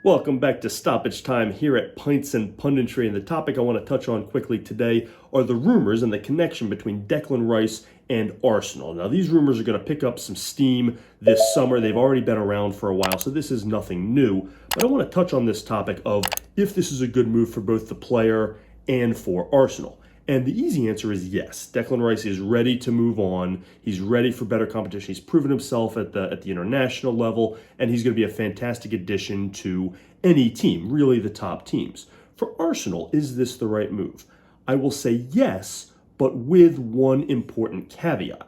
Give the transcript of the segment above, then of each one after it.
Welcome back to Stoppage Time here at Pints and Punditry, and the topic I want to touch on quickly today are the rumors and the connection between Declan Rice and Arsenal. Now, these rumors are going to pick up some steam this summer. They've already been around for a while, so this is nothing new. But I want to touch on this topic of if this is a good move for both the player and for Arsenal. And the easy answer is yes. Declan Rice is ready to move on. He's ready for better competition. He's proven himself at the international level, and he's going to be a fantastic addition to any team, really the top teams. For Arsenal, is this the right move? I will say yes, but with one important caveat.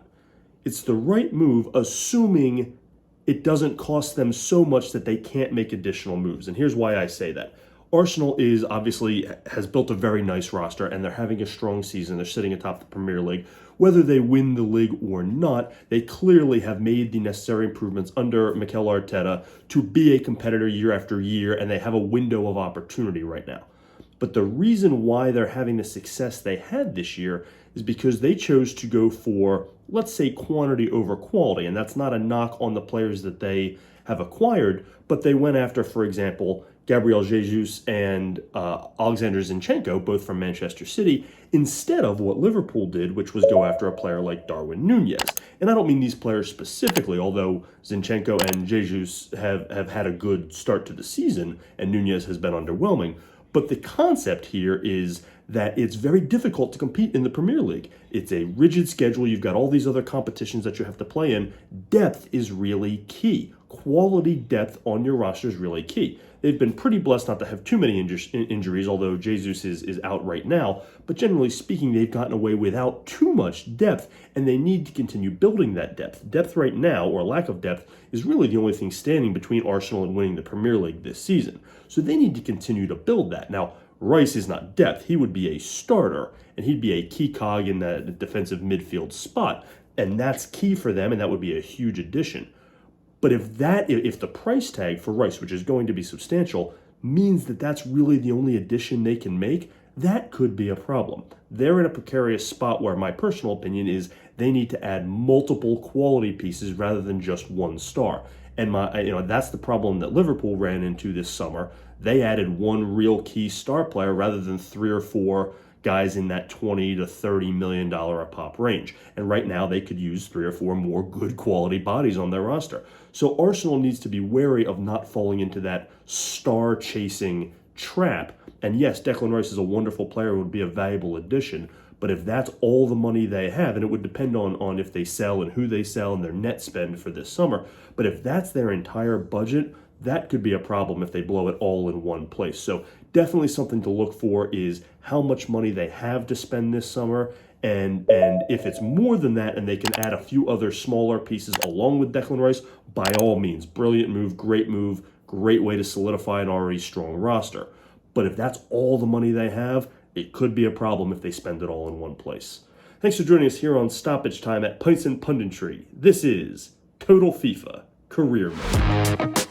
It's the right move assuming it doesn't cost them so much that they can't make additional moves. And here's why I say that. Arsenal has built a very nice roster, and they're having a strong season. They're sitting atop the Premier League. Whether they win the league or not, they clearly have made the necessary improvements under Mikel Arteta to be a competitor year after year, and they have a window of opportunity right now. But the reason why they're having the success they had this year is because they chose to go for, let's say, quantity over quality. And that's not a knock on the players that they have acquired, but they went after, for example, Gabriel Jesus and Alexander Zinchenko, both from Manchester City, instead of what Liverpool did, which was go after a player like Darwin Nunez. And I don't mean these players specifically, although Zinchenko and Jesus have had a good start to the season, and Nunez has been underwhelming. But the concept here is that it's very difficult to compete in the Premier League. It's a rigid schedule. You've got all these other competitions that you have to play in. Depth is really key. Quality depth on your roster is really key. They've been pretty blessed not to have too many injuries, although Jesus is out right now. But generally speaking, they've gotten away without too much depth, and they need to continue building that depth. Depth right now, or lack of depth, is really the only thing standing between Arsenal and winning the Premier League this season. So they need to continue to build that. Now, Rice is not depth. He would be a starter, and he'd be a key cog in that defensive midfield spot. And that's key for them, and that would be a huge addition. But if the price tag for Rice, which is going to be substantial, means that that's really the only addition they can make, that could be a problem. They're in a precarious spot where my personal opinion is they need to add multiple quality pieces rather than just one star. And that's the problem that Liverpool ran into this summer. They added one real key star player rather than three or four guys in that $20 to $30 million a pop range. And right now they could use three or four more good quality bodies on their roster. So Arsenal needs to be wary of not falling into that star chasing trap. And yes, Declan Rice is a wonderful player who would be a valuable addition. But if that's all the money they have, and it would depend on if they sell and who they sell and their net spend for this summer, but if that's their entire budget, that could be a problem if they blow it all in one place. So definitely something to look for is how much money they have to spend this summer. And if it's more than that and they can add a few other smaller pieces along with Declan Rice, by all means, brilliant move, great way to solidify an already strong roster. But if that's all the money they have, it could be a problem if they spend it all in one place. Thanks for joining us here on Stoppage Time at Pints and Punditry. This is Total FIFA Career Mode.